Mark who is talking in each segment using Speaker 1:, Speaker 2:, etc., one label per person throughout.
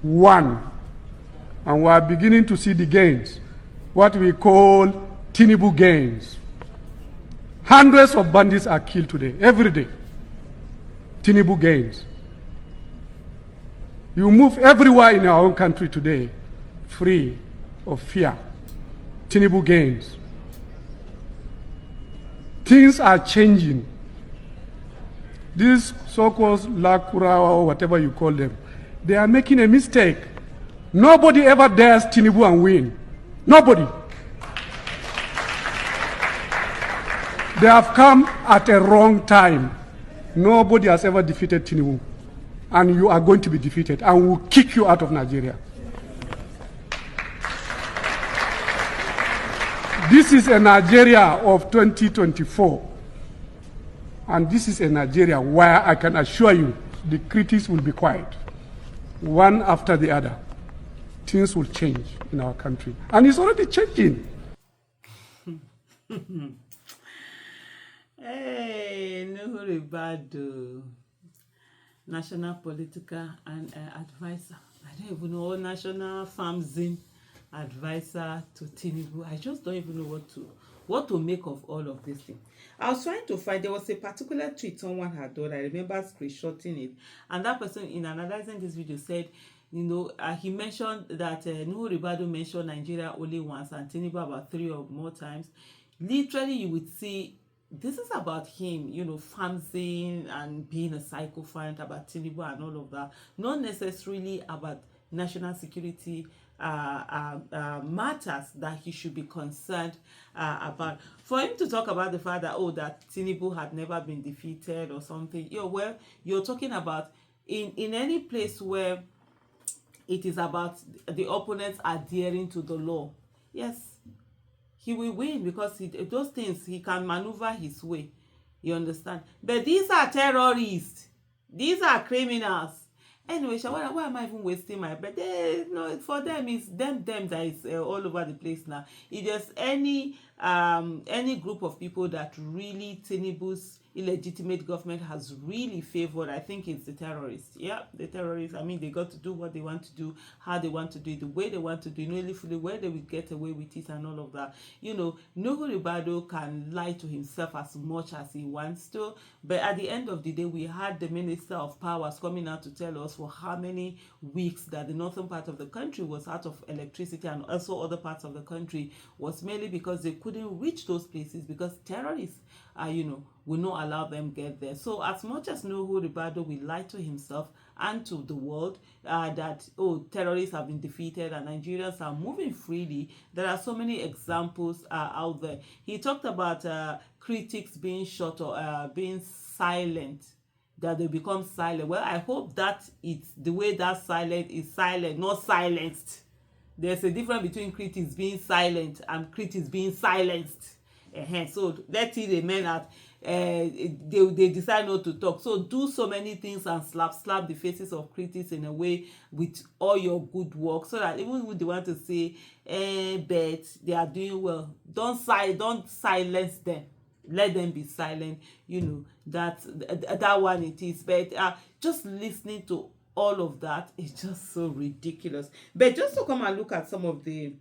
Speaker 1: one. And we are beginning to see the gains, what we call Tinubu gains. Hundreds of bandits are killed today, every day. Tinubu gains. You move everywhere in our own country today, free of fear. Tinubu gains. Things are changing. These so-called Lakura or whatever you call them, they are making a mistake. Nobody ever dares Tinubu and win. Nobody. They have come at a wrong time. Nobody has ever defeated Tinubu. And you are going to be defeated. And we will kick you out of Nigeria. This is a Nigeria of 2024. And this is a Nigeria where I can assure you the critics will be quiet. One after the other. Things will change in our country. And it's already changing.
Speaker 2: Hey, Nuhu Ribadu, national political and advisor. I don't even know, national farmzine advisor to Tinubu. I just don't even know what to make of all of this thing. I was trying to find, there was a particular tweet someone had done. I remember screenshotting it, and that person in analyzing this video said, you know, he mentioned that Nuhu Ribadu mentioned Nigeria only once and Tinubu about 3 or more times. Literally, you would see this is about him, you know, fancying and being a sycophant, about Tinubu and all of that. Not necessarily about national security matters that he should be concerned about. For him to talk about the fact that, oh, that Tinubu had never been defeated or something, well, you're talking about in any place where it is about the opponents adhering to the law. Yes, he will win because those things he can maneuver his way. You understand? But these are terrorists. These are criminals. Anyway, why am I even wasting my breath? No, for them it's them that is all over the place now. It's just any group of people that really Tinubu's illegitimate government has really favored. I think it's the terrorists. Yeah, the terrorists. I mean, they got to do what they want to do, how they want to do it, the way they want to do it, really where they will get away with it and all of that. You know, Nuhu Ribadu can lie to himself as much as he wants to, but at the end of the day, we had the Minister of Powers coming out to tell us for how many weeks that the northern part of the country was out of electricity, and also other parts of the country was mainly because they couldn't reach those places because terrorists will not allow them get there. So as much as Nuhu Ribadu will lie to himself and to the world that, oh, terrorists have been defeated and Nigerians are moving freely, there are so many examples out there. He talked about critics being shut or being silent, that they become silent. Well, I hope that it's the way that silent is silent, not silenced. There's a difference between critics being silent and critics being silenced. So let's see the men that they decide not to talk. So do so many things and slap the faces of critics in a way with all your good work, so that even when they want to say, but they are doing well, don't silence them. Let them be silent. You know, that one it is. But just listening to all of that is just so ridiculous. But just to come and look at some of the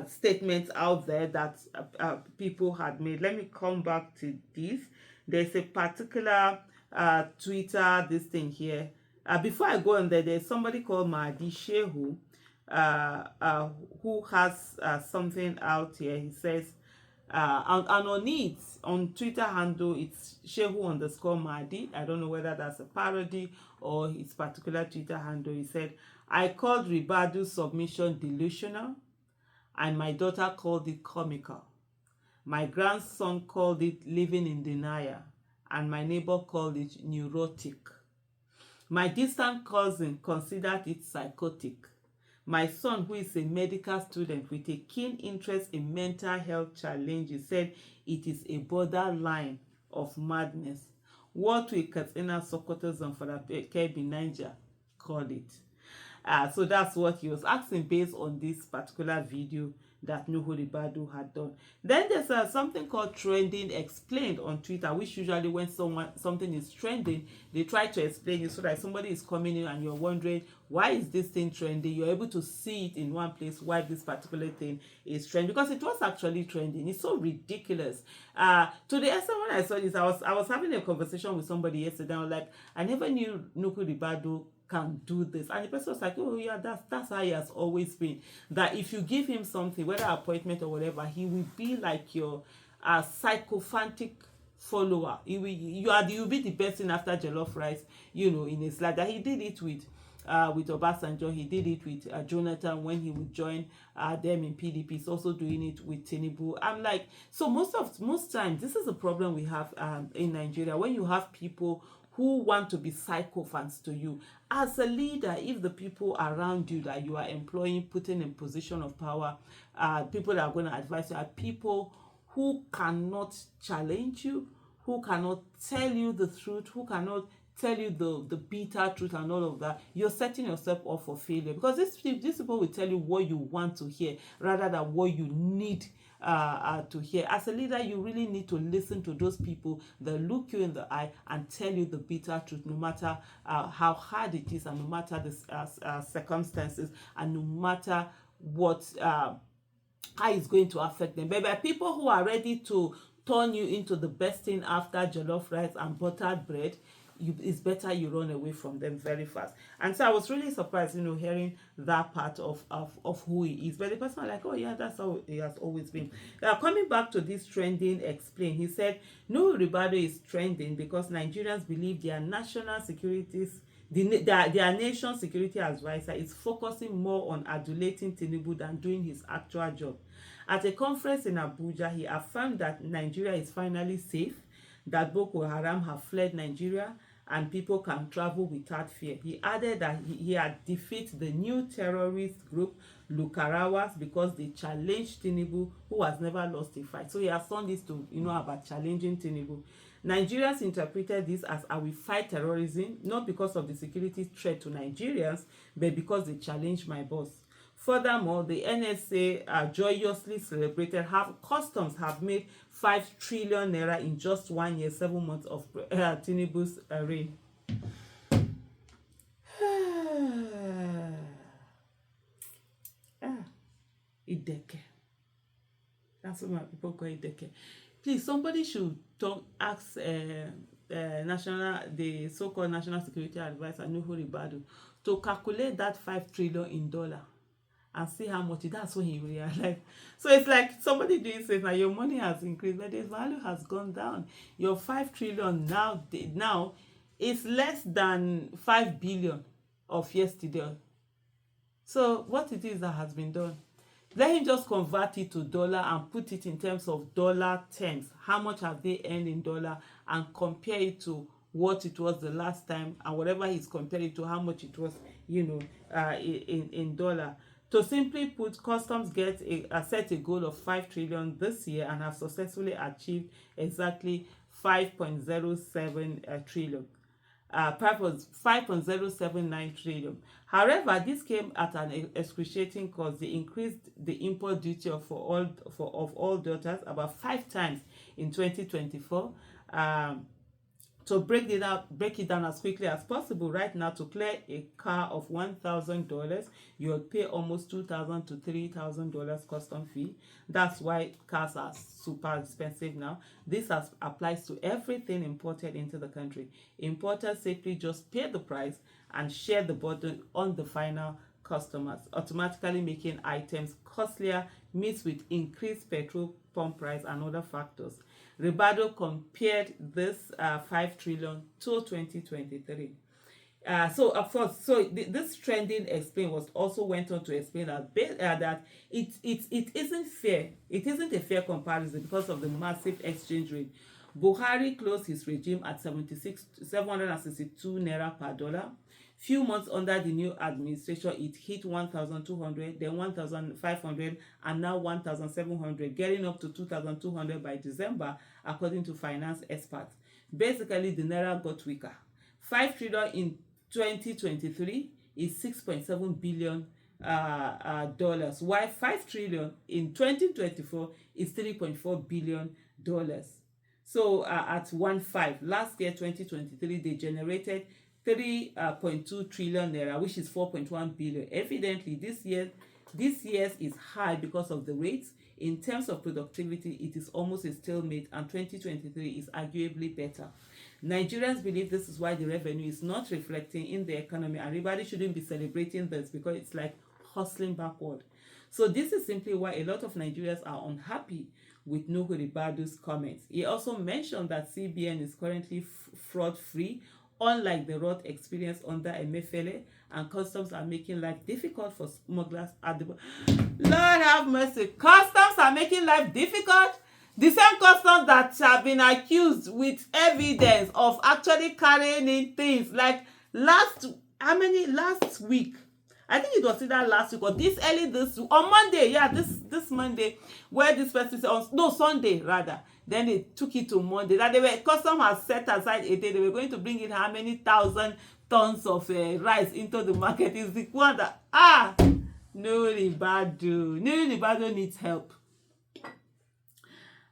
Speaker 2: statements out there that people had made. Let me come back to this. There's a particular Twitter this thing here. Before I go on there, there's somebody called Mahdi Shehu who has something out here. He says, and on it, on Twitter handle, it's Shehu_Mahdi. I don't know whether that's a parody or his particular Twitter handle. He said, I called Ribadu's submission delusional, and my daughter called it comical. My grandson called it living in denial, and my neighbor called it neurotic. My distant cousin considered it psychotic. My son, who is a medical student with a keen interest in mental health challenges, said it is a borderline of madness. What will Katsina Sokoto Zamfara Kebbi Niger call it? So that's what he was asking based on this particular video that Nuhu Ribadu had done. Then there's something called Trending Explained on Twitter, which usually when something is trending, they try to explain it so that somebody is coming in and you're wondering, why is this thing trending? You're able to see it in one place why this particular thing is trending, because it was actually trending. It's so ridiculous. To the extent when I saw this, I was having a conversation with somebody yesterday. I was like, I never knew Nuhu Ribadu can do this, and the person was like, oh yeah, that's how he has always been, that if you give him something, whether appointment or whatever, he will be like your sycophantic follower. You'll be the person after jollof rice, in his life. That he did it with Obasanjo, he did it with Jonathan when he would join them in PDP. He's also doing it with Tinubu. I'm like, so most times this is a problem we have in Nigeria, when you have people who want to be sycophants to you. As a leader, if the people around you that you are employing, putting in position of power, people that are going to advise you are people who cannot challenge you, who cannot tell you the truth, who cannot tell you the bitter truth and all of that, you're setting yourself up for failure, because these people will tell you what you want to hear rather than what you need to hear. As a leader, you really need to listen to those people that look you in the eye and tell you the bitter truth, no matter how hard it is, and no matter the circumstances, and no matter what how it's going to affect them. But by people who are ready to turn you into the best thing after jollof rice and buttered bread, it's better you run away from them very fast. And so I was really surprised, hearing that part of who he is. But the person was like, oh yeah, that's how he has always been. Coming back to this Trending Explain, he said, Nuhu Ribadu is trending because Nigerians believe their national securities, their nation's security advisor is focusing more on adulating Tinubu than doing his actual job. At a conference in Abuja, he affirmed that Nigeria is finally safe, that Boko Haram have fled Nigeria, and people can travel without fear. He added that he had defeated the new terrorist group Lukarawas because they challenged Tinubu, who has never lost a fight. So he has turned this to, about challenging Tinubu. Nigerians interpreted this as I will fight terrorism, not because of the security threat to Nigerians, but because they challenged my boss. Furthermore, the NSA joyously celebrated how customs have made 5 trillion naira in just 1 year, 7 months of Tinubu's reign. Ideke. That's what my people call Ideke. Please, somebody should ask the so-called National Security Advisor, Nuhu Ribadu, to calculate that 5 trillion in dollar and see how much that's when he realized. So it's like somebody doing says now your money has increased, but the value has gone down. Your 5 trillion now is less than 5 billion of yesterday. So what it is that has been done, let him just convert it to dollar and put it in terms of dollar terms. How much have they earned in dollar, and compare it to what it was the last time, and whatever he's comparing to how much it was, in dollar. To simply put, customs set a goal of 5 trillion this year and have successfully achieved exactly 5.07 trillion. 5.079 trillion. However, this came at an excruciating cost. They increased the import duty of all daughters about 5 times in 2024. To break it down as quickly as possible, right now, to clear a car of $1,000, you'll pay almost $2,000 to $3,000 custom fee. That's why cars are super expensive now. This applies to everything imported into the country. Importers simply just pay the price and share the burden on the final customers, automatically making items costlier, mixed with increased petrol pump price and other factors. Ribadu compared this 5 trillion to 2023. This Trending Explain was also went on to explain that it isn't fair. It isn't a fair comparison because of the massive exchange rate. Buhari closed his regime at 762 naira per dollar. Few months under the new administration, it hit 1,200, then 1,500, and now 1,700, getting up to 2,200 by December, according to finance experts. Basically, the naira got weaker. 5 trillion in 2023 is 6.7 billion dollars, while 5 trillion in 2024 is 3.4 billion dollars. So at 1.5 last year 2023 they generated 3.2 trillion naira, which is 4.1 billion. Evidently this year's is high because of the rates. In terms of productivity, it is almost a stalemate, and 2023 is arguably better. Nigerians believe this is why the revenue is not reflecting in the economy, and everybody shouldn't be celebrating this because it's like hustling backward. So this is simply why a lot of Nigerians are unhappy with Nuhu Ribadu's comments. He also mentioned that CBN is currently fraud-free, unlike the rot experience under Emefiele, and customs are making life difficult for smugglers at the Lord have mercy. Customs are making life difficult. The same customs that have been accused with evidence of actually carrying in things like last week. I think it was either last week or on Monday, this Monday, where this person said, Sunday rather. Then they took it to Monday. That custom has set aside a day. They were going to bring in how many thousand tons of rice into the market. Is the one that Nuhu Ribadu needs help.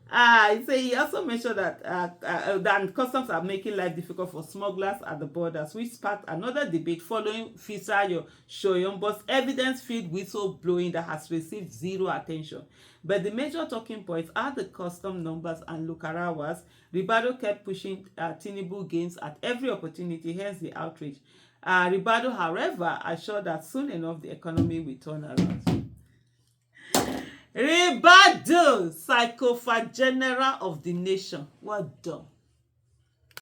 Speaker 2: He also mentioned that customs are making life difficult for smugglers at the borders, which sparked another debate following Fisayo Shoyombo's evidence-filled whistleblowing that has received zero attention. But the major talking points are the custom numbers and local hours. Ribadu kept pushing Tinubu gains at every opportunity, hence the outrage. Ribadu, however, assured that soon enough the economy will turn around. Ribadu, Sycophancy general of the nation. Well done.